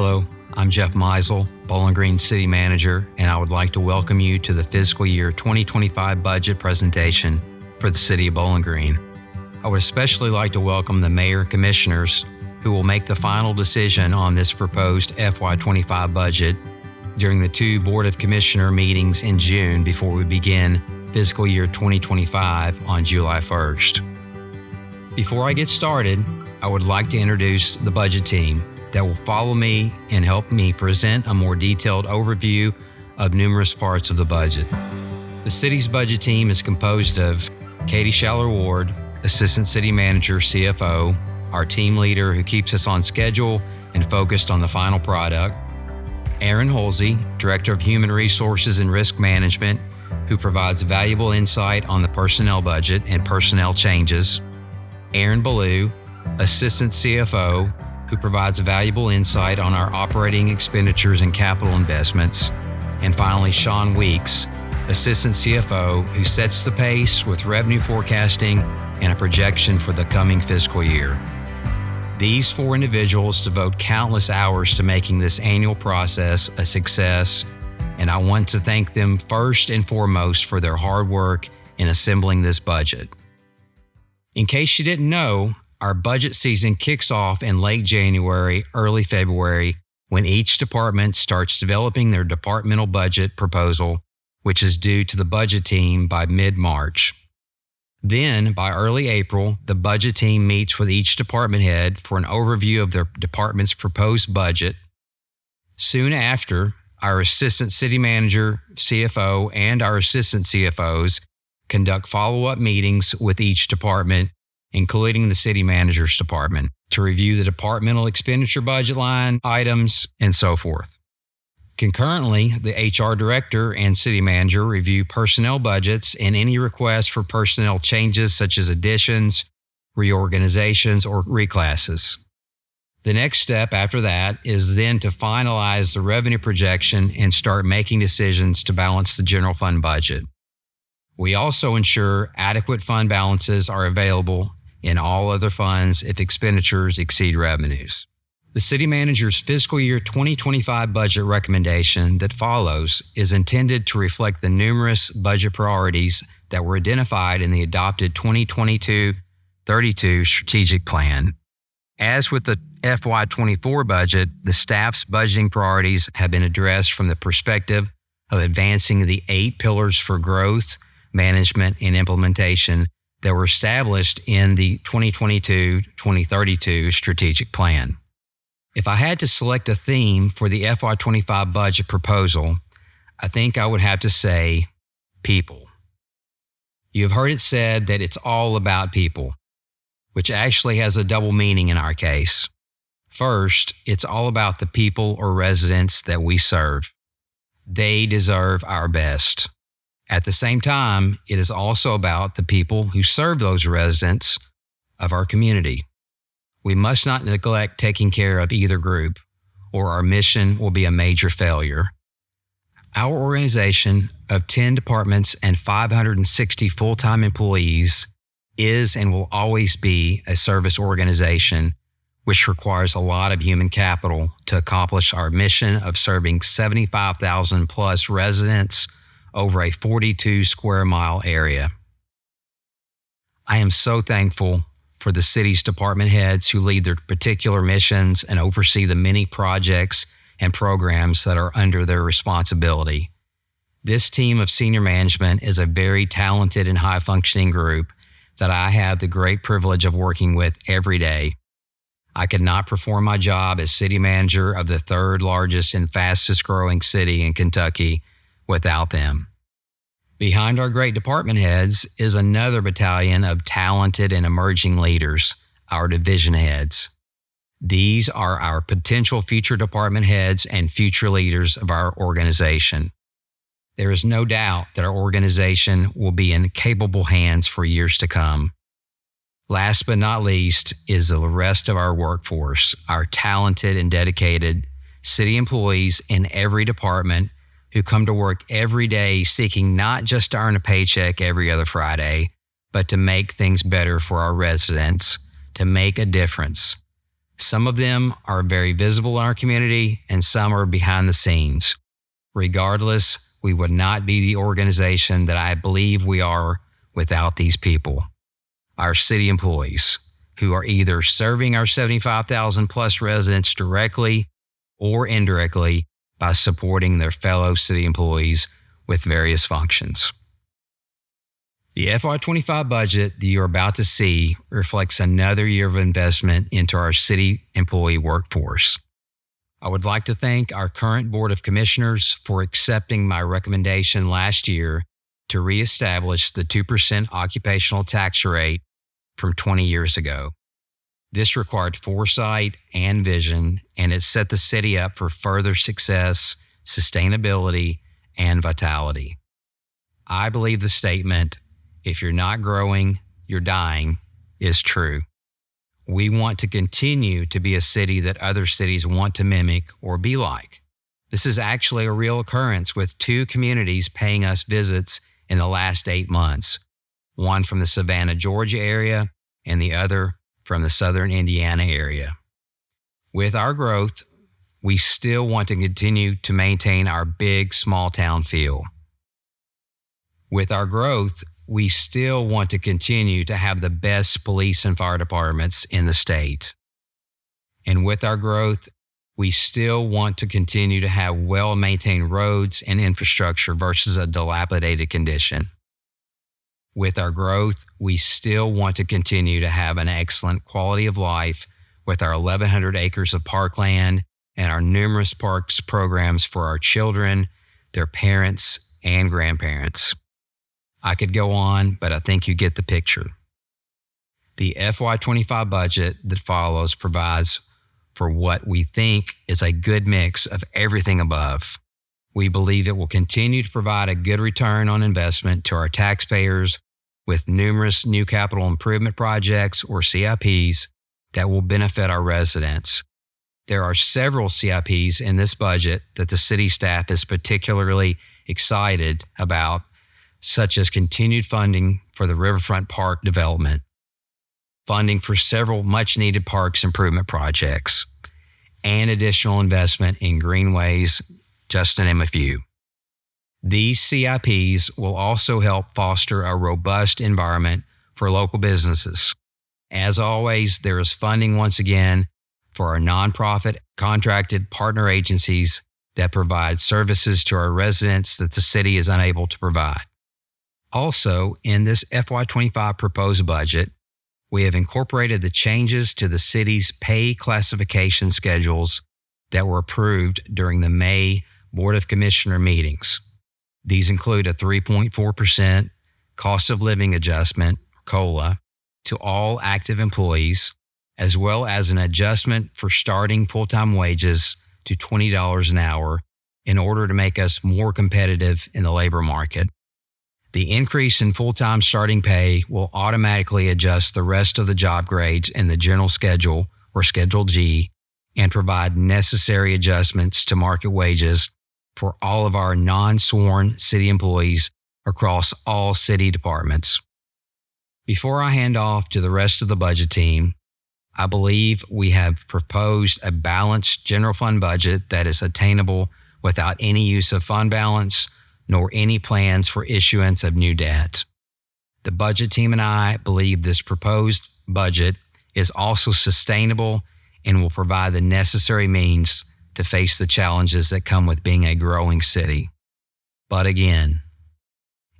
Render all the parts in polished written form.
Hello, I'm Jeff Meisel, Bowling Green City Manager, and I would like to welcome you to the fiscal year 2025 budget presentation for the City of Bowling Green. I would especially like to welcome the Mayor and Commissioners who will make the final decision on this proposed FY25 budget during the two Board of Commissioner meetings in June before we begin fiscal year 2025 on July 1st. Before I get started, I would like to introduce the budget team that will follow me and help me present a more detailed overview of numerous parts of the budget. The city's budget team is composed of Katie Schaller-Ward, Assistant City Manager, CFO, our team leader who keeps us on schedule and focused on the final product, Aaron Holsey, Director of Human Resources and Risk Management, who provides valuable insight on the personnel budget and personnel changes, Aaron Ballou, Assistant CFO, who provides valuable insight on our operating expenditures and capital investments. And finally, Sean Weeks, Assistant CFO, who sets the pace with revenue forecasting and a projection for the coming fiscal year. These four individuals devote countless hours to making this annual process a success, and I want to thank them first and foremost for their hard work in assembling this budget. In case you didn't know, our budget season kicks off in late January, early February, when each department starts developing their departmental budget proposal, which is due to the budget team by mid-March. Then, by early April, the budget team meets with each department head for an overview of their department's proposed budget. Soon after, our Assistant City Manager, CFO, and our Assistant CFOs conduct follow-up meetings with each department, including the City Manager's department, to review the departmental expenditure budget line items and so forth. Concurrently, the HR Director and City Manager review personnel budgets and any requests for personnel changes such as additions, reorganizations, or reclasses. The next step after that is then to finalize the revenue projection and start making decisions to balance the general fund budget. We also ensure adequate fund balances are available in all other funds if expenditures exceed revenues. The City Manager's fiscal year 2025 budget recommendation that follows is intended to reflect the numerous budget priorities that were identified in the adopted 2022-32 strategic plan. As with the FY24 budget, the staff's budgeting priorities have been addressed from the perspective of advancing the 8 pillars for growth, management, and implementation that were established in the 2022-2032 strategic plan. If I had to select a theme for the FY25 budget proposal, I think I would have to say people. You have heard it said that it's all about people, which actually has a double meaning in our case. First, it's all about the people or residents that we serve. They deserve our best. At the same time, it is also about the people who serve those residents of our community. We must not neglect taking care of either group, or our mission will be a major failure. Our organization of 10 departments and 560 full-time employees is and will always be a service organization, which requires a lot of human capital to accomplish our mission of serving 75,000 plus residents over a 42 square mile area. I am so thankful for the city's department heads who lead their particular missions and oversee the many projects and programs that are under their responsibility. This team of senior management is a very talented and high-functioning group that I have the great privilege of working with every day. I could not perform my job as city manager of the third largest and fastest growing city in Kentucky without them. Behind our great department heads is another battalion of talented and emerging leaders, our division heads. These are our potential future department heads and future leaders of our organization. There is no doubt that our organization will be in capable hands for years to come. Last but not least is the rest of our workforce, our talented and dedicated city employees in every department who come to work every day seeking not just to earn a paycheck every other Friday, but to make things better for our residents, to make a difference. Some of them are very visible in our community, and some are behind the scenes. Regardless, we would not be the organization that I believe we are without these people. Our city employees, who are either serving our 75,000 plus residents directly or indirectly by supporting their fellow city employees with various functions. The FY25 budget that you're about to see reflects another year of investment into our city employee workforce. I would like to thank our current Board of Commissioners for accepting my recommendation last year to reestablish the 2% occupational tax rate from 20 years ago. This required foresight and vision, and it set the city up for further success, sustainability, and vitality. I believe the statement, "If you're not growing, you're dying," is true. We want to continue to be a city that other cities want to mimic or be like. This is actually a real occurrence with 2 communities paying us visits in the last 8 months, one from the Savannah, Georgia area and the other from the southern Indiana area. With our growth, we still want to continue to maintain our big small town feel. With our growth, we still want to continue to have the best police and fire departments in the state. And with our growth, we still want to continue to have well-maintained roads and infrastructure versus a dilapidated condition. With our growth, we still want to continue to have an excellent quality of life with our 1,100 acres of parkland and our numerous parks programs for our children, their parents, and grandparents. I could go on, but I think you get the picture. The FY25 budget that follows provides for what we think is a good mix of everything above. We believe it will continue to provide a good return on investment to our taxpayers with numerous new capital improvement projects or CIPs that will benefit our residents. There are several CIPs in this budget that the city staff is particularly excited about, such as continued funding for the Riverfront Park development, funding for several much-needed parks improvement projects, and additional investment in greenways, just to name a few. These CIPs will also help foster a robust environment for local businesses. As always, there is funding once again for our nonprofit contracted partner agencies that provide services to our residents that the city is unable to provide. Also, in this FY25 proposed budget, we have incorporated the changes to the city's pay classification schedules that were approved during the May Board of Commissioner meetings. These include a 3.4% cost of living adjustment, COLA, to all active employees, as well as an adjustment for starting full-time wages to $20 an hour in order to make us more competitive in the labor market. The increase in full-time starting pay will automatically adjust the rest of the job grades in the general schedule, or Schedule G, and provide necessary adjustments to market wages for all of our non-sworn city employees across all city departments. Before I hand off to the rest of the budget team, I believe we have proposed a balanced general fund budget that is attainable without any use of fund balance nor any plans for issuance of new debt. The budget team and I believe this proposed budget is also sustainable and will provide the necessary means to face the challenges that come with being a growing city. But again,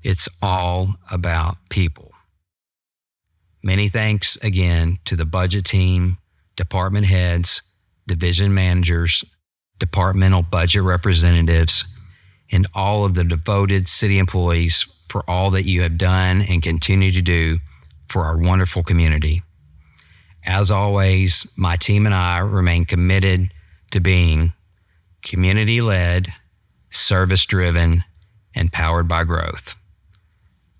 it's all about people. Many thanks again to the budget team, department heads, division managers, departmental budget representatives, and all of the devoted city employees for all that you have done and continue to do for our wonderful community. As always, my team and I remain committed to being community-led, service-driven, and powered by growth.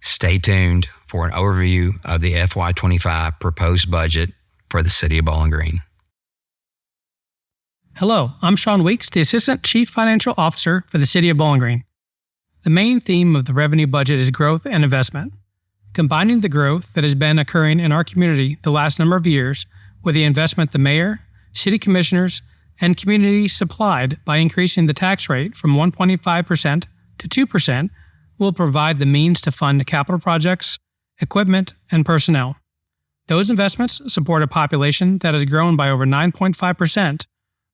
Stay tuned for an overview of the FY25 proposed budget for the City of Bowling Green. Hello, I'm Sean Weeks, the Assistant Chief Financial Officer for the City of Bowling Green. The main theme of the revenue budget is growth and investment. Combining the growth that has been occurring in our community the last number of years with the investment the Mayor, city commissioners, and communities supplied by increasing the tax rate from 1.5% to 2% will provide the means to fund capital projects, equipment, and personnel. Those investments support a population that has grown by over 9.5%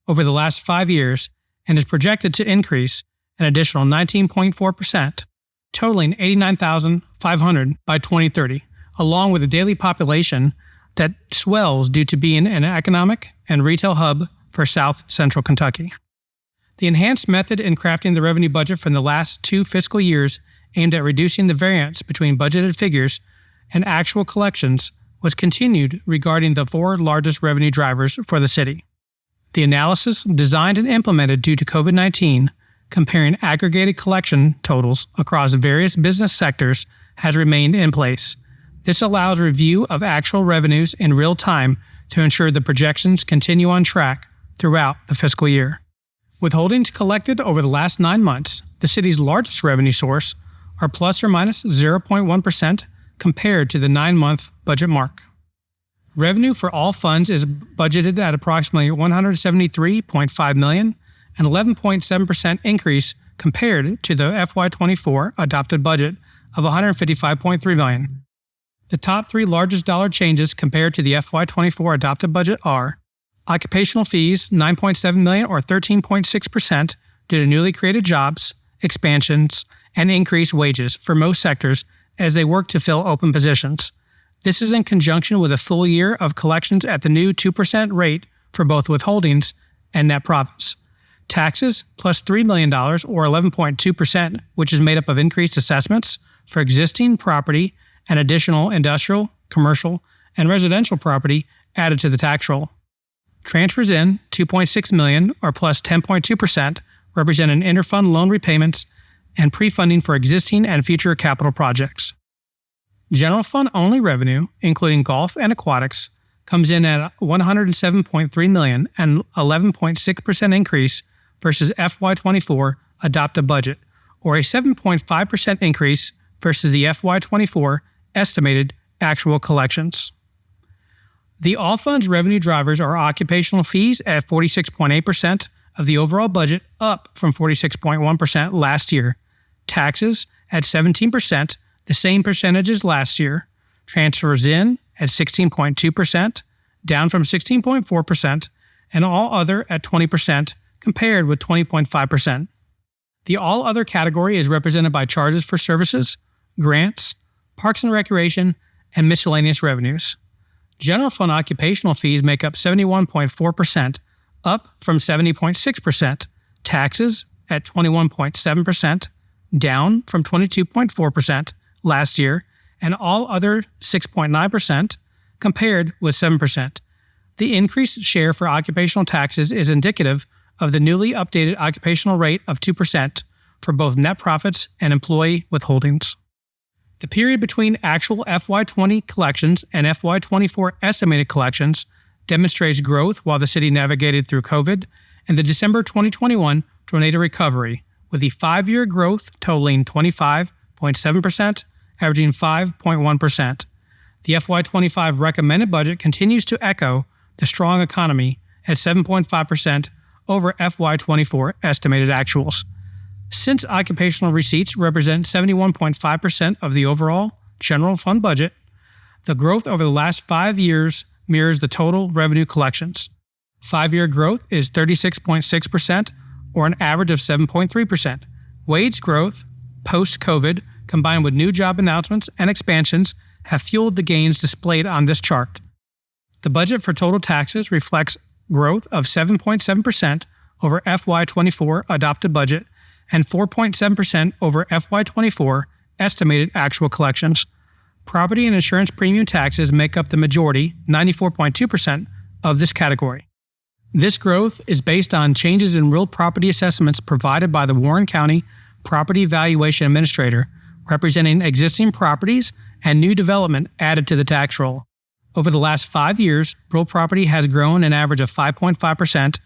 over the last 5 years and is projected to increase an additional 19.4%, totaling 89,500 by 2030, along with a daily population that swells due to being an economic and retail hub for South Central Kentucky. The enhanced method in crafting the revenue budget from the last 2 fiscal years aimed at reducing the variance between budgeted figures and actual collections was continued regarding the 4 largest revenue drivers for the city. The analysis designed and implemented due to COVID-19, comparing aggregated collection totals across various business sectors, has remained in place. This allows review of actual revenues in real time to ensure the projections continue on track throughout the fiscal year. Withholdings collected over the last 9 months, the city's largest revenue source, are plus or minus 0.1% compared to the 9-month budget mark. Revenue for all funds is budgeted at approximately $173.5 million, an 11.7% increase compared to the FY24 adopted budget of $155.3 million. The top 3 largest dollar changes compared to the FY24 adopted budget are occupational fees, $9.7 million or 13.6% due to newly created jobs, expansions, and increased wages for most sectors as they work to fill open positions. This is in conjunction with a full year of collections at the new 2% rate for both withholdings and net profits. Taxes, plus $3 million or 11.2%, which is made up of increased assessments for existing property and additional industrial, commercial, and residential property added to the tax roll. Transfers in, $2.6 million or plus 10.2%, representing interfund loan repayments and pre-funding for existing and future capital projects. General fund only revenue, including golf and aquatics, comes in at $107.3 million, an 11.6% increase versus FY24 adopted budget, or a 7.5% increase versus the FY24 estimated actual collections. The all funds revenue drivers are occupational fees at 46.8% of the overall budget, up from 46.1% last year. Taxes at 17%, the same percentage as last year. Transfers in at 16.2%, down from 16.4%, and all other at 20%, compared with 20.5%. The all other category is represented by charges for services, grants, parks and recreation, and miscellaneous revenues. General fund occupational fees make up 71.4%, up from 70.6%. Taxes at 21.7%, down from 22.4% last year, and all other 6.9%, compared with 7%. The increased share for occupational taxes is indicative of the newly updated occupational rate of 2% for both net profits and employee withholdings. The period between actual FY20 collections and FY24 estimated collections demonstrates growth while the city navigated through COVID and the December 2021 tornado recovery, with the 5-year growth totaling 25.7%, averaging 5.1%. The FY25 recommended budget continues to echo the strong economy at 7.5% over FY24 estimated actuals. Since occupational receipts represent 71.5% of the overall general fund budget, the growth over the last 5 years mirrors the total revenue collections. 5-year growth is 36.6%, or an average of 7.3%. Wage growth, post-COVID, combined with new job announcements and expansions, have fueled the gains displayed on this chart. The budget for total taxes reflects growth of 7.7% over FY24 adopted budget and 4.7% over FY24 estimated actual collections. Property and insurance premium taxes make up the majority, 94.2%, of this category. This growth is based on changes in real property assessments provided by the Warren County Property Valuation Administrator, representing existing properties and new development added to the tax roll. Over the last 5 years, real property has grown an average of 5.5%,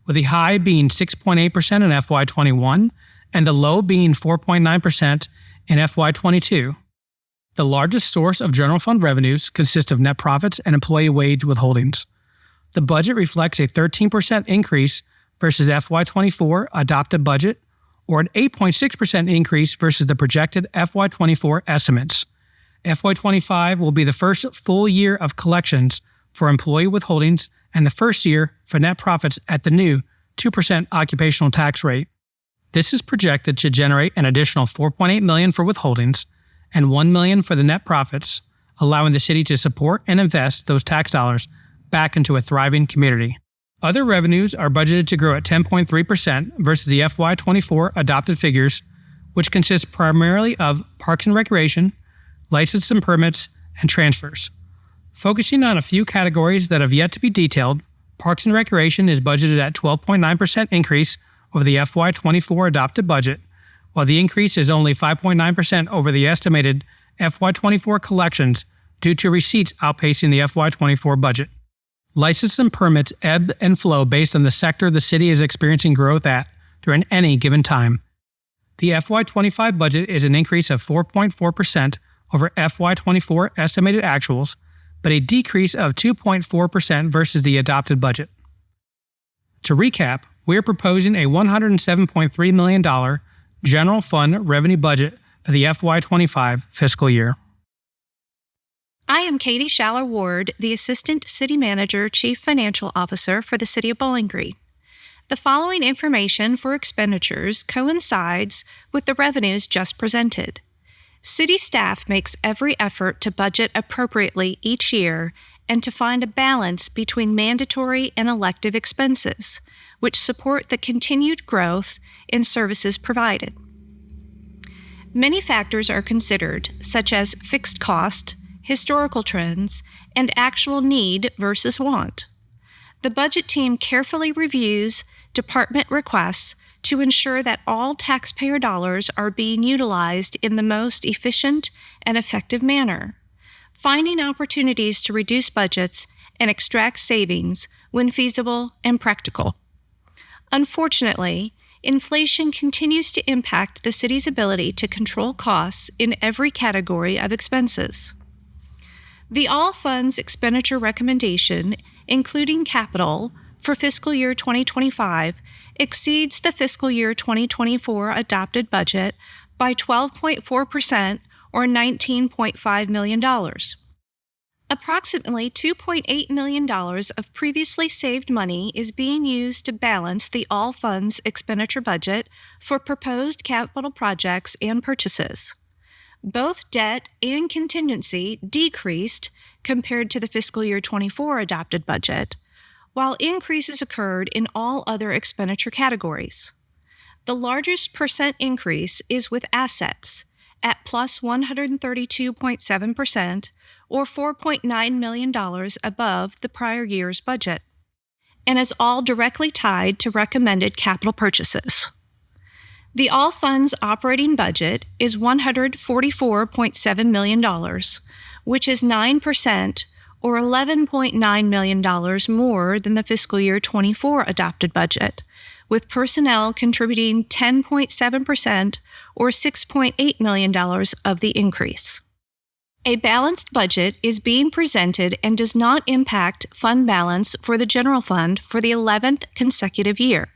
with the high being 6.8% in FY21 and the low being 4.9% in FY22. The largest source of general fund revenues consist of net profits and employee wage withholdings. The budget reflects a 13% increase versus FY24 adopted budget, or an 8.6% increase versus the projected FY24 estimates. FY25 will be the first full year of collections for employee withholdings and the first year for net profits at the new 2% occupational tax rate. This is projected to generate an additional $4.8 million for withholdings and $1 million for the net profits, allowing the city to support and invest those tax dollars back into a thriving community. Other revenues are budgeted to grow at 10.3% versus the FY24 adopted figures, which consist primarily of Parks and Recreation, licenses and permits, and transfers. Focusing on a few categories that have yet to be detailed, Parks and Recreation is budgeted at 12.9% increase over the FY24 adopted budget, while the increase is only 5.9% over the estimated FY24 collections due to receipts outpacing the FY24 budget. Licenses and permits ebb and flow based on the sector the city is experiencing growth at during any given time. The FY25 budget is an increase of 4.4% over FY24 estimated actuals, but a decrease of 2.4% versus the adopted budget. To recap, we are proposing a $107.3 million general fund revenue budget for the FY25 fiscal year. I am Katie Schaller Ward, the Assistant City Manager, Chief Financial Officer for the City of Bowling Green. The following information for expenditures coincides with the revenues just presented. City staff makes every effort to budget appropriately each year and to find a balance between mandatory and elective expenses, which support the continued growth in services provided. Many factors are considered, such as fixed cost, historical trends, and actual need versus want. The budget team carefully reviews department requests to ensure that all taxpayer dollars are being utilized in the most efficient and effective manner, finding opportunities to reduce budgets and extract savings when feasible and practical. Unfortunately, inflation continues to impact the city's ability to control costs in every category of expenses. The all funds expenditure recommendation, including capital, for fiscal year 2025 exceeds the fiscal year 2024 adopted budget by 12.4% or $19.5 million. Approximately $2.8 million of previously saved money is being used to balance the all funds expenditure budget for proposed capital projects and purchases. Both debt and contingency decreased compared to the fiscal year 24 adopted budget, while increases occurred in all other expenditure categories. The largest percent increase is with assets at plus 132.7%, or $4.9 million above the prior year's budget, and is all directly tied to recommended capital purchases. The all funds operating budget is $144.7 million, which is 9% or $11.9 million more than the fiscal year 24 adopted budget, with personnel contributing 10.7% or $6.8 million of the increase. A balanced budget is being presented and does not impact fund balance for the general fund for the 11th consecutive year.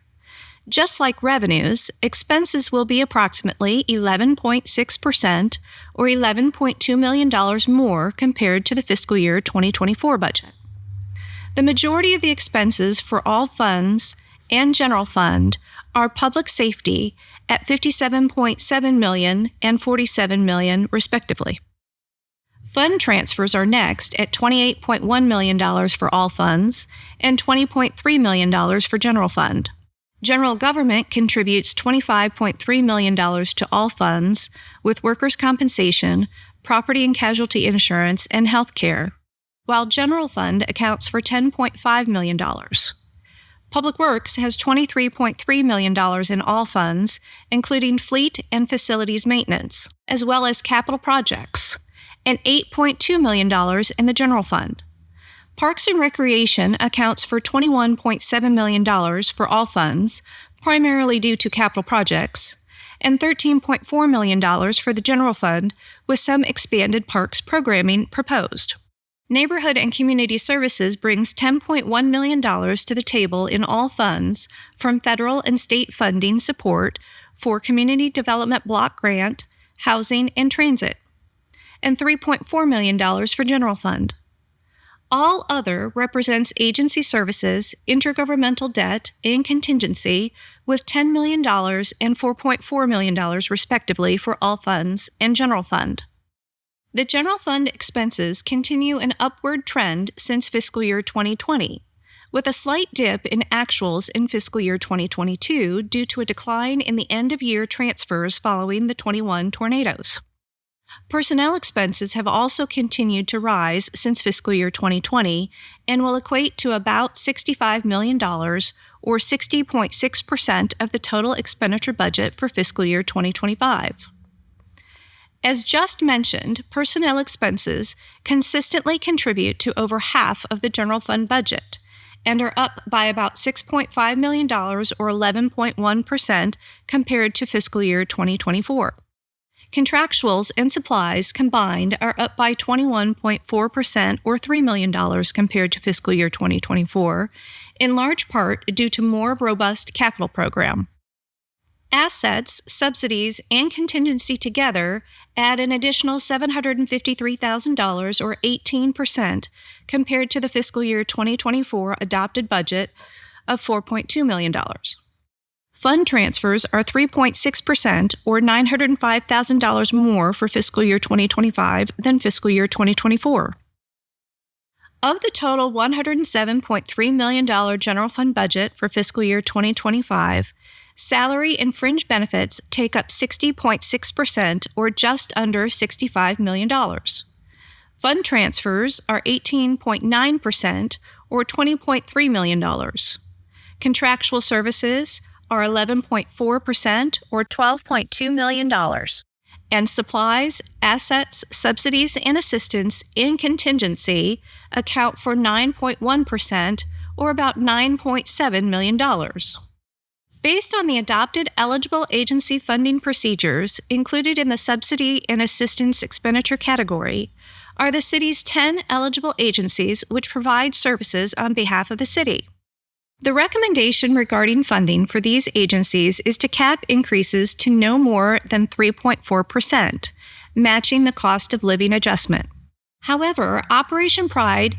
Just like revenues, expenses will be approximately 11.6% or $11.2 million more compared to the fiscal year 2024 budget. The majority of the expenses for all funds and general fund are public safety at $57.7 million and $47 million respectively. Fund transfers are next at $28.1 million for all funds and $20.3 million for general fund. General government contributes $25.3 million to all funds with workers' compensation, property and casualty insurance, and health care, while general fund accounts for $10.5 million. Public Works has $23.3 million in all funds, including fleet and facilities maintenance, as well as capital projects, and $8.2 million in the general fund. Parks and Recreation accounts for $21.7 million for all funds, primarily due to capital projects, and $13.4 million for the general fund, with some expanded parks programming proposed. Neighborhood and Community Services brings $10.1 million to the table in all funds from federal and state funding support for Community Development Block Grant, Housing, and Transit, and $3.4 million for General Fund. All Other represents agency services, intergovernmental debt, and contingency with $10 million and $4.4 million respectively for all funds and General Fund. The General Fund expenses continue an upward trend since fiscal year 2020, with a slight dip in actuals in fiscal year 2022 due to a decline in the end-of-year transfers following the 21 tornadoes. Personnel expenses have also continued to rise since fiscal year 2020 and will equate to about $65 million, or 60.6% of the total expenditure budget for fiscal year 2025. As just mentioned, personnel expenses consistently contribute to over half of the general fund budget and are up by about $6.5 million or 11.1% compared to fiscal year 2024. Contractuals and supplies combined are up by 21.4% or $3 million compared to fiscal year 2024, in large part due to more robust capital program. Assets, subsidies, and contingency together add an additional $753,000 or 18% compared to the fiscal year 2024 adopted budget of $4.2 million. Fund transfers are 3.6% or $905,000 more for fiscal year 2025 than fiscal year 2024. Of the total $107.3 million general fund budget for fiscal year 2025, salary and fringe benefits take up 60.6% or just under $65 million. Fund transfers are 18.9% or $20.3 million. Contractual services are 11.4% or $12.2 million. And supplies, assets, subsidies, and assistance in contingency account for 9.1% or about $9.7 million. Based on the adopted eligible agency funding procedures included in the subsidy and assistance expenditure category are the city's 10 eligible agencies which provide services on behalf of the city. The recommendation regarding funding for these agencies is to cap increases to no more than 3.4%, matching the cost of living adjustment. However, Operation Pride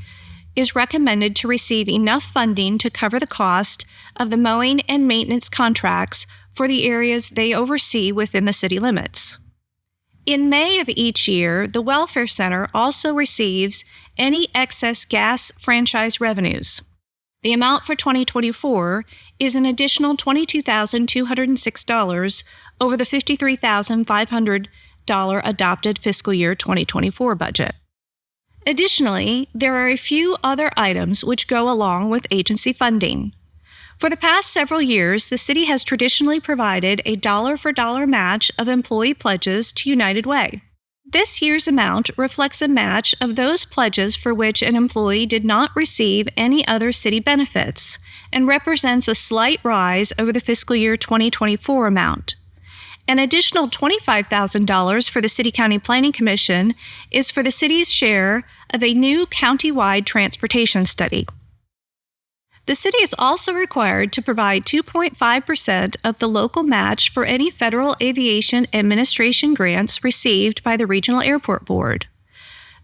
is recommended to receive enough funding to cover the cost of the mowing and maintenance contracts for the areas they oversee within the city limits. In May of each year, the Welfare Center also receives any excess gas franchise revenues. The amount for 2024 is an additional $22,206 over the $53,500 adopted fiscal year 2024 budget. Additionally, there are a few other items which go along with agency funding. For the past several years, the city has traditionally provided a dollar-for-dollar match of employee pledges to United Way. This year's amount reflects a match of those pledges for which an employee did not receive any other city benefits and represents a slight rise over the fiscal year 2024 amount. An additional $25,000 for the City County Planning Commission is for the city's share of a new county-wide transportation study. The city is also required to provide 2.5% of the local match for any Federal Aviation Administration grants received by the Regional Airport Board.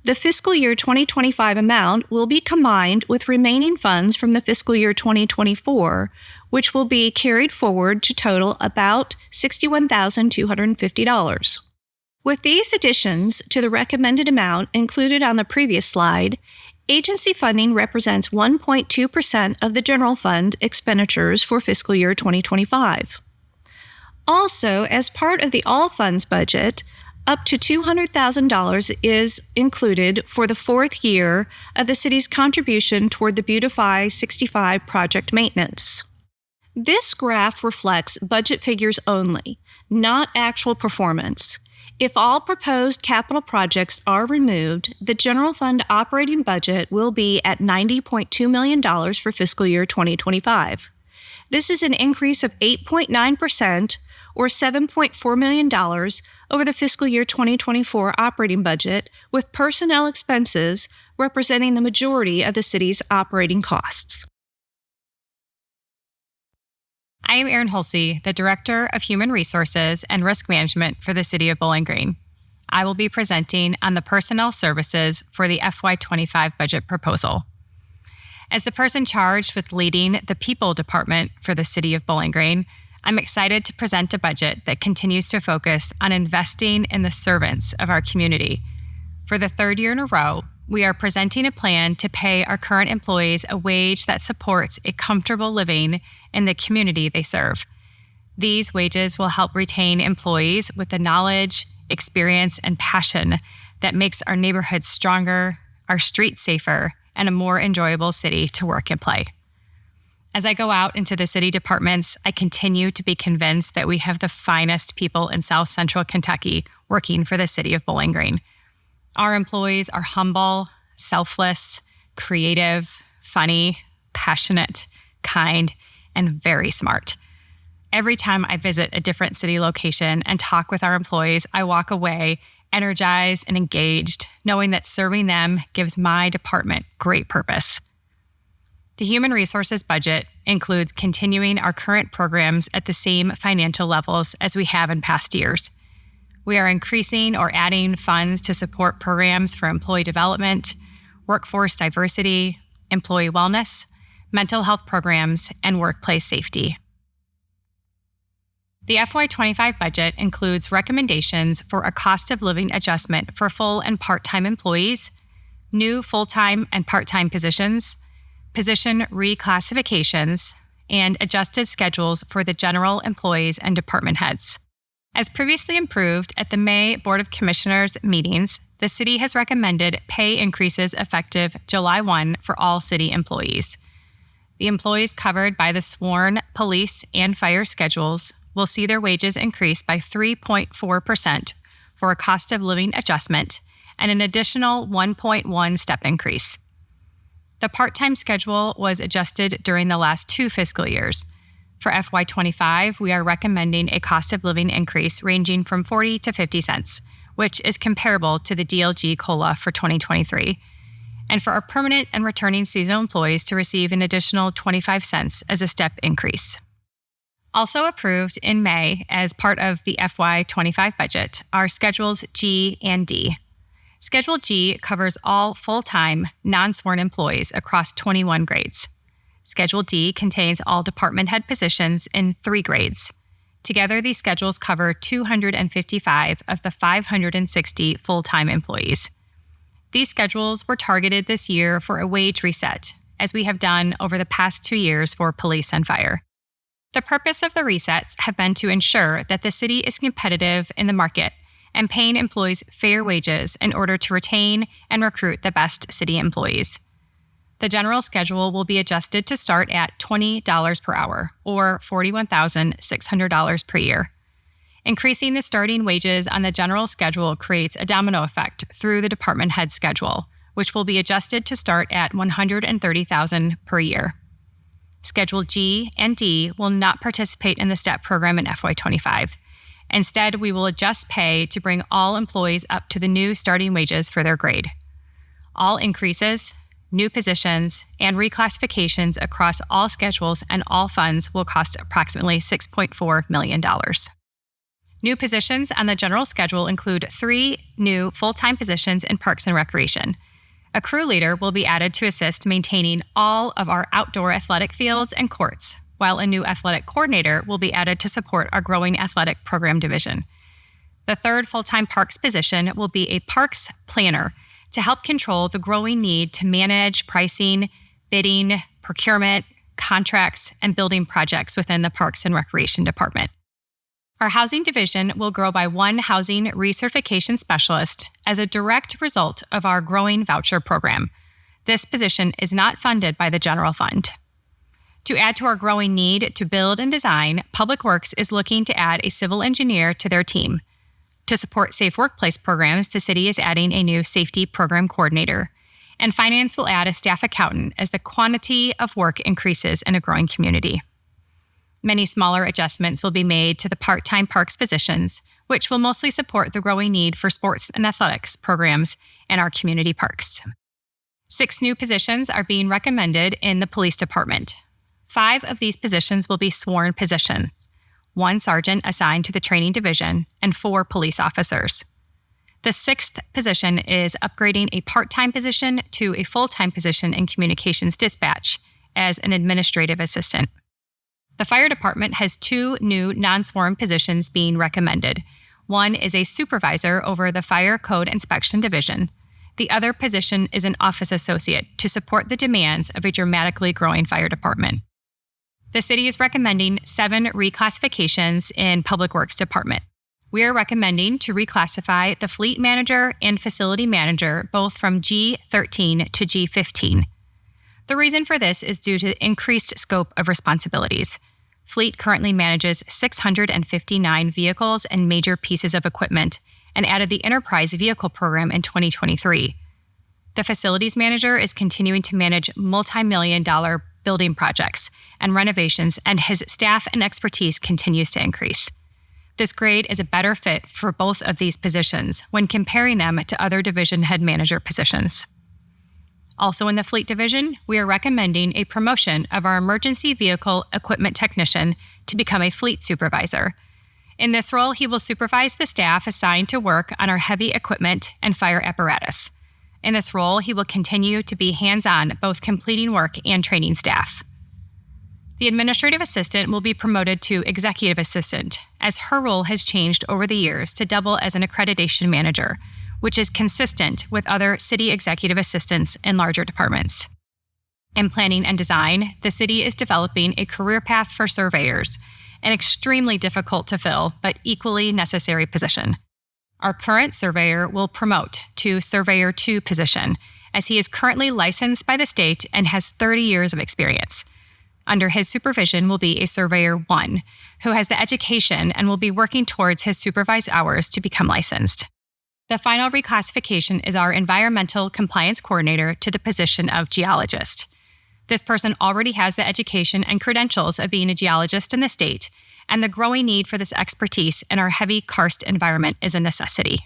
The fiscal year 2025 amount will be combined with remaining funds from the fiscal year 2024, which will be carried forward to total about $61,250. With these additions to the recommended amount included on the previous slide, agency funding represents 1.2% of the general fund expenditures for fiscal year 2025. Also, as part of the all funds budget, up to $200,000 is included for the fourth year of the city's contribution toward the Beautify 65 project maintenance. This graph reflects budget figures only, not actual performance. If all proposed capital projects are removed, the general fund operating budget will be at $90.2 million for fiscal year 2025. This is an increase of 8.9% or $7.4 million over the fiscal year 2024 operating budget, with personnel expenses representing the majority of the city's operating costs. I am Erin Hulsey, the Director of Human Resources and Risk Management for the City of Bowling Green. I will be presenting on the personnel services for the FY25 budget proposal. As the person charged with leading the People Department for the City of Bowling Green, I'm excited to present a budget that continues to focus on investing in the servants of our community. For the third year in a row, we are presenting a plan to pay our current employees a wage that supports a comfortable living in the community they serve. These wages will help retain employees with the knowledge, experience, and passion that makes our neighborhoods stronger, our streets safer, and a more enjoyable city to work and play. As I go out into the city departments, I continue to be convinced that we have the finest people in South Central Kentucky working for the City of Bowling Green. Our employees are humble, selfless, creative, funny, passionate, kind, and very smart. Every time I visit a different city location and talk with our employees, I walk away energized and engaged, knowing that serving them gives my department great purpose. The Human Resources budget includes continuing our current programs at the same financial levels as we have in past years. We are increasing or adding funds to support programs for employee development, workforce diversity, employee wellness, mental health programs, and workplace safety. The FY25 budget includes recommendations for a cost of living adjustment for full and part-time employees, new full-time and part-time positions, position reclassifications, and adjusted schedules for the general employees and department heads. As previously approved at the May Board of Commissioners meetings, the city has recommended pay increases effective July 1 for all city employees. The employees covered by the sworn police and fire schedules will see their wages increase by 3.4% for a cost of living adjustment and an additional 1.1 step increase. The part-time schedule was adjusted during the last 2 fiscal years. For FY25, we are recommending a cost of living increase ranging from 40 to 50 cents, which is comparable to the DLG COLA for 2023, and for our permanent and returning seasonal employees to receive an additional 25 cents as a step increase. Also approved in May as part of the FY25 budget are Schedules G and D. Schedule G covers all full-time, non-sworn employees across 21 grades. Schedule D contains all department head positions in 3 grades. Together, these schedules cover 255 of the 560 full-time employees. These schedules were targeted this year for a wage reset, as we have done over the past 2 years for police and fire. The purpose of the resets have been to ensure that the city is competitive in the market and paying employees fair wages in order to retain and recruit the best city employees. The general schedule will be adjusted to start at $20 per hour, or $41,600 per year. Increasing the starting wages on the general schedule creates a domino effect through the department head schedule, which will be adjusted to start at $130,000 per year. Schedule G and D will not participate in the STEP program in FY25. Instead, we will adjust pay to bring all employees up to the new starting wages for their grade. All increases, new positions, and reclassifications across all schedules and all funds will cost approximately $6.4 million. New positions on the general schedule include 3 new full-time positions in Parks and Recreation. A crew leader will be added to assist maintaining all of our outdoor athletic fields and courts, while a new athletic coordinator will be added to support our growing athletic program division. The 3rd full-time parks position will be a parks planner to help control the growing need to manage pricing, bidding, procurement, contracts, and building projects within the Parks and Recreation Department. Our housing division will grow by 1 housing recertification specialist as a direct result of our growing voucher program. This position is not funded by the general fund. To add to our growing need to build and design, Public Works is looking to add a civil engineer to their team. To support safe workplace programs, the city is adding a new safety program coordinator. And finance will add a staff accountant as the quantity of work increases in a growing community. Many smaller adjustments will be made to the part-time parks positions, which will mostly support the growing need for sports and athletics programs in our community parks. 6 new positions are being recommended in the police department. 5 of these positions will be sworn positions, 1 sergeant assigned to the training division, and 4 police officers. The 6th position is upgrading a part-time position to a full-time position in communications dispatch as an administrative assistant. The fire department has 2 new non-sworn positions being recommended. One is a supervisor over the Fire Code Inspection Division. The other position is an office associate to support the demands of a dramatically growing fire department. The city is recommending 7 reclassifications in Public Works Department. We are recommending to reclassify the fleet manager and facility manager both from G13 to G15. The reason for this is due to the increased scope of responsibilities. Fleet currently manages 659 vehicles and major pieces of equipment and added the Enterprise Vehicle Program in 2023. The facilities manager is continuing to manage multi-million-dollar building projects and renovations, and his staff and expertise continues to increase. This grade is a better fit for both of these positions when comparing them to other division head manager positions. Also in the fleet division, we are recommending a promotion of our emergency vehicle equipment technician to become a fleet supervisor. In this role, he will supervise the staff assigned to work on our heavy equipment and fire apparatus. In this role, he will continue to be hands-on, both completing work and training staff. The administrative assistant will be promoted to executive assistant, as her role has changed over the years to double as an accreditation manager, which is consistent with other city executive assistants in larger departments. In planning and design, the city is developing a career path for surveyors, an extremely difficult to fill but equally necessary position. Our current surveyor will promote to Surveyor 2 position, as he is currently licensed by the state and has 30 years of experience. Under his supervision will be a Surveyor 1, who has the education and will be working towards his supervised hours to become licensed. The final reclassification is our environmental compliance coordinator to the position of geologist. This person already has the education and credentials of being a geologist in the state, and the growing need for this expertise in our heavy karst environment is a necessity.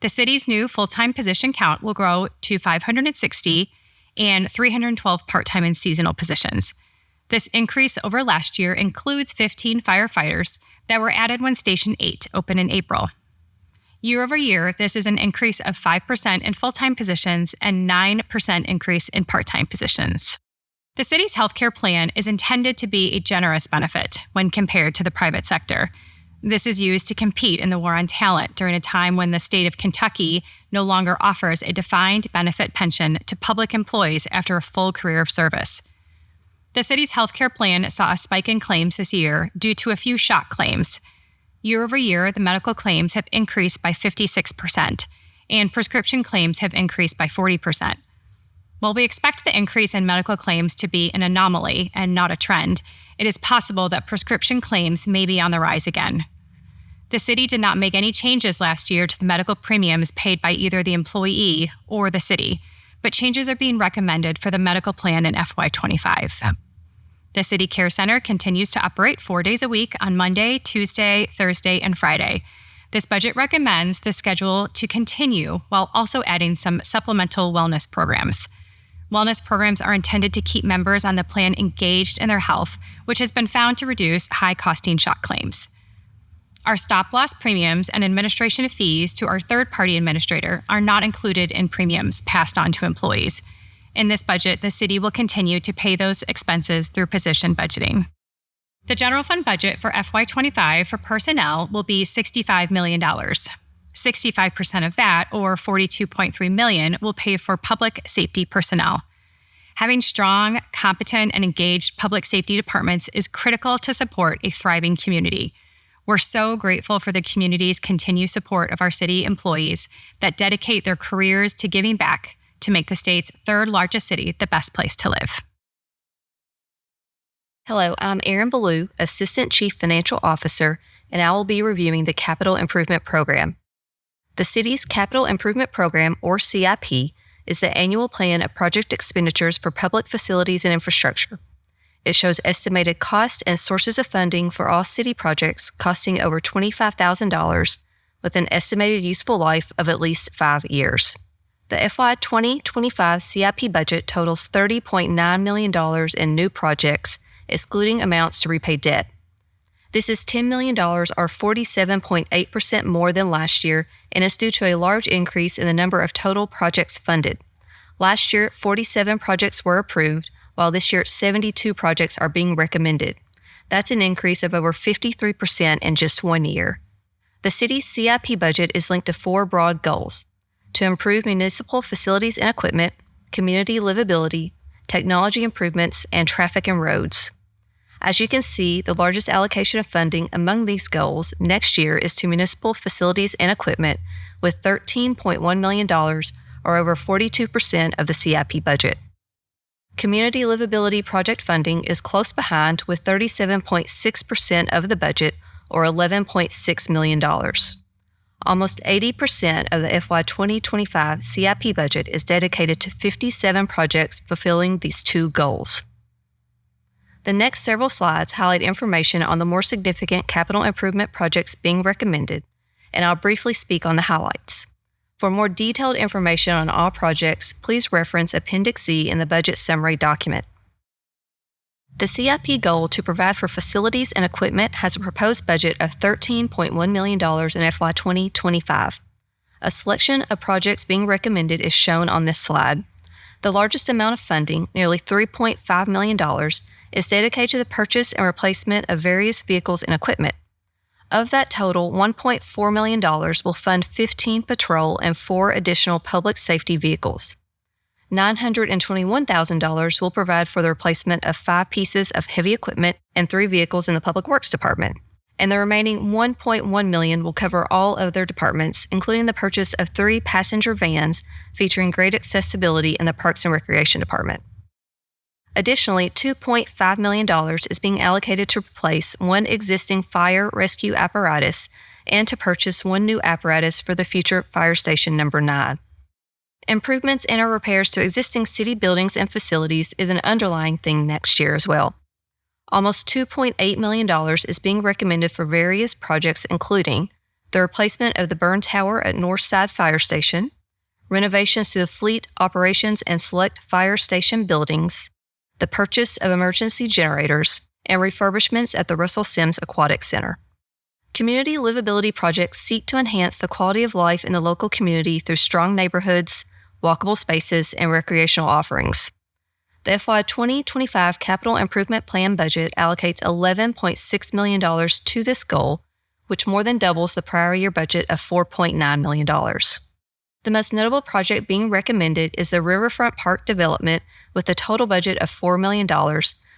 The city's new full-time position count will grow to 560 and 312 part-time and seasonal positions. This increase over last year includes 15 firefighters that were added when Station 8 opened in April. Year over year, this is an increase of 5% in full-time positions and 9% increase in part-time positions. The city's healthcare plan is intended to be a generous benefit when compared to the private sector. This is used to compete in the war on talent during a time when the state of Kentucky no longer offers a defined benefit pension to public employees after a full career of service. The city's healthcare plan saw a spike in claims this year due to a few shock claims. Year over year, the medical claims have increased by 56%, and prescription claims have increased by 40%. While we expect the increase in medical claims to be an anomaly and not a trend, it is possible that prescription claims may be on the rise again. The city did not make any changes last year to the medical premiums paid by either the employee or the city, but changes are being recommended for the medical plan in FY25. The City Care Center continues to operate 4 days a week on Monday, Tuesday, Thursday, and Friday. This budget recommends the schedule to continue while also adding some supplemental wellness programs. Wellness programs are intended to keep members on the plan engaged in their health, which has been found to reduce high-costing shock claims. Our stop-loss premiums and administration fees to our third-party administrator are not included in premiums passed on to employees. In this budget, the city will continue to pay those expenses through position budgeting. The general fund budget for FY25 for personnel will be $65 million. 65% of that, or $42.3 million, will pay for public safety personnel. Having strong, competent, and engaged public safety departments is critical to support a thriving community. We're so grateful for the community's continued support of our city employees that dedicate their careers to giving back to make the state's third largest city the best place to live. Hello, I'm Erin Ballou, Assistant Chief Financial Officer, and I will be reviewing the Capital Improvement Program. The city's Capital Improvement Program, or CIP, is the annual plan of project expenditures for public facilities and infrastructure. It shows estimated cost and sources of funding for all city projects costing over $25,000 with an estimated useful life of at least 5 years. The FY 2025 CIP budget totals $30.9 million in new projects, excluding amounts to repay debt. This is $10 million or 47.8% more than last year and is due to a large increase in the number of total projects funded. Last year, 47 projects were approved, while this year 72 projects are being recommended. That's an increase of over 53% in just 1 year. The city's CIP budget is linked to 4 broad goals: to improve municipal facilities and equipment, community livability, technology improvements, and traffic and roads. As you can see, the largest allocation of funding among these goals next year is to municipal facilities and equipment with $13.1 million, or over 42% of the CIP budget. Community livability project funding is close behind with 37.6% of the budget, or $11.6 million. Almost 80% of the FY 2025 CIP budget is dedicated to 57 projects fulfilling these 2 goals. The next several slides highlight information on the more significant capital improvement projects being recommended, and I'll briefly speak on the highlights. For more detailed information on all projects, please reference Appendix C in the budget summary document. The CIP goal to provide for facilities and equipment has a proposed budget of $13.1 million in FY 2025. A selection of projects being recommended is shown on this slide. The largest amount of funding, nearly $3.5 million, is dedicated to the purchase and replacement of various vehicles and equipment. Of that total, $1.4 million will fund 15 patrol and 4 additional public safety vehicles. $921,000 will provide for the replacement of 5 pieces of heavy equipment and 3 vehicles in the Public Works Department. And the remaining $1.1 million will cover all other departments, including the purchase of 3 passenger vans featuring great accessibility in the Parks and Recreation Department. Additionally, $2.5 million is being allocated to replace 1 existing fire rescue apparatus and to purchase 1 new apparatus for the future Fire Station Number 9. Improvements and or repairs to existing city buildings and facilities is an underlying thing next year as well. Almost $2.8 million is being recommended for various projects, including the replacement of the burn tower at Northside Fire Station, renovations to the fleet, operations, and select fire station buildings, the purchase of emergency generators, and refurbishments at the Russell Sims Aquatic Center. Community livability projects seek to enhance the quality of life in the local community through strong neighborhoods, walkable spaces, and recreational offerings. The FY 2025 Capital Improvement Plan budget allocates $11.6 million to this goal, which more than doubles the prior year budget of $4.9 million. The most notable project being recommended is the Riverfront Park development with a total budget of $4 million,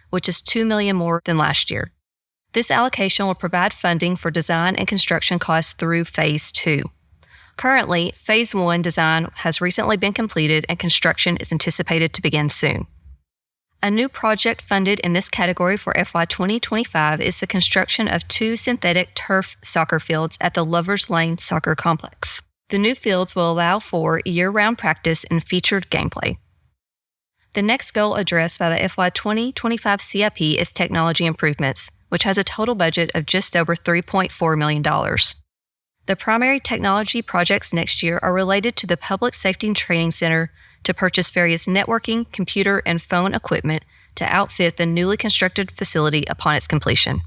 which is $2 million more than last year. This allocation will provide funding for design and construction costs through Phase 2. Currently, Phase 1 design has recently been completed and construction is anticipated to begin soon. A new project funded in this category for FY 2025 is the construction of 2 synthetic turf soccer fields at the Lovers Lane Soccer Complex. The new fields will allow for year-round practice and featured gameplay. The next goal addressed by the FY 2025 CIP is technology improvements, which has a total budget of just over $3.4 million. The primary technology projects next year are related to the Public Safety and Training Center to purchase various networking, computer, and phone equipment to outfit the newly constructed facility upon its completion.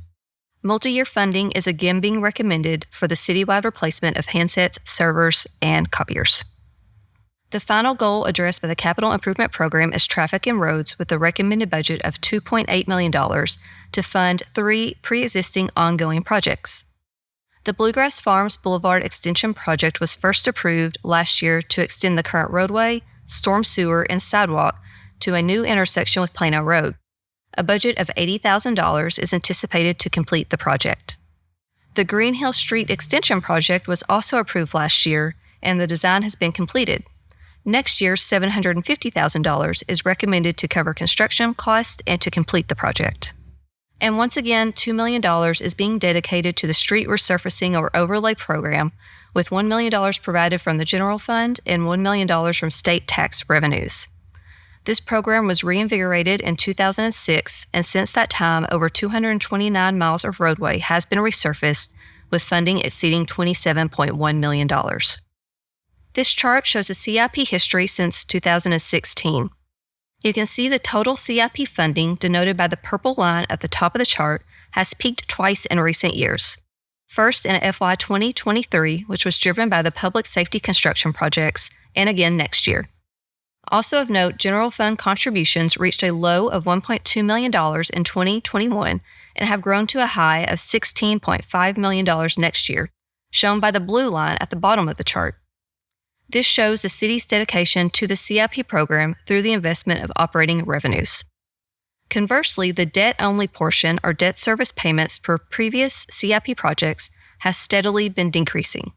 Multi-year funding is again being recommended for the citywide replacement of handsets, servers, and copiers. The final goal addressed by the Capital Improvement Program is traffic and roads with a recommended budget of $2.8 million to fund 3 pre-existing ongoing projects. The Bluegrass Farms Boulevard Extension Project was first approved last year to extend the current roadway, storm sewer, and sidewalk to a new intersection with Plano Road. A budget of $80,000 is anticipated to complete the project. The Green Hill Street Extension Project was also approved last year, and the design has been completed. Next year, $750,000 is recommended to cover construction costs and to complete the project. And once again, $2 million is being dedicated to the street resurfacing or overlay program, with $1 million provided from the general fund and $1 million from state tax revenues. This program was reinvigorated in 2006, and since that time, over 229 miles of roadway has been resurfaced, with funding exceeding $27.1 million. This chart shows a CIP history since 2016. You can see the total CIP funding, denoted by the purple line at the top of the chart, has peaked twice in recent years. First in FY 2023, which was driven by the public safety construction projects, and again next year. Also of note, general fund contributions reached a low of $1.2 million in 2021 and have grown to a high of $16.5 million next year, shown by the blue line at the bottom of the chart. This shows the city's dedication to the CIP program through the investment of operating revenues. Conversely, the debt-only portion, or debt service payments for previous CIP projects, has steadily been decreasing.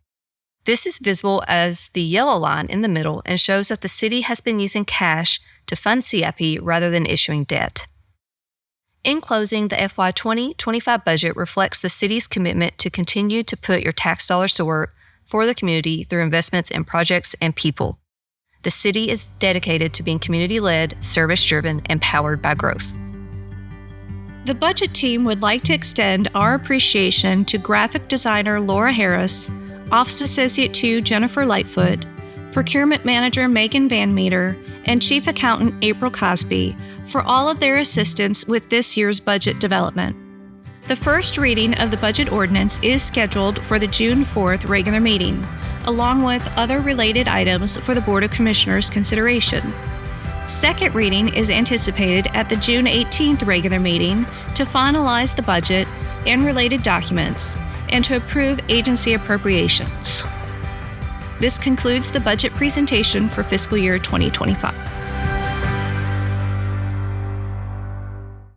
This is visible as the yellow line in the middle and shows that the city has been using cash to fund CIP rather than issuing debt. In closing, the FY 2025 budget reflects the city's commitment to continue to put your tax dollars to work for the community through investments in projects and people. The city is dedicated to being community-led, service-driven, and powered by growth. The budget team would like to extend our appreciation to graphic designer Laura Harris, Office Associate 2 Jennifer Lightfoot, Procurement Manager Megan Van Meter, and Chief Accountant April Cosby for all of their assistance with this year's budget development. The first reading of the budget ordinance is scheduled for the June 4th regular meeting, along with other related items for the Board of Commissioners' consideration. Second reading is anticipated at the June 18th regular meeting to finalize the budget and related documents and to approve agency appropriations. This concludes the budget presentation for fiscal year 2025.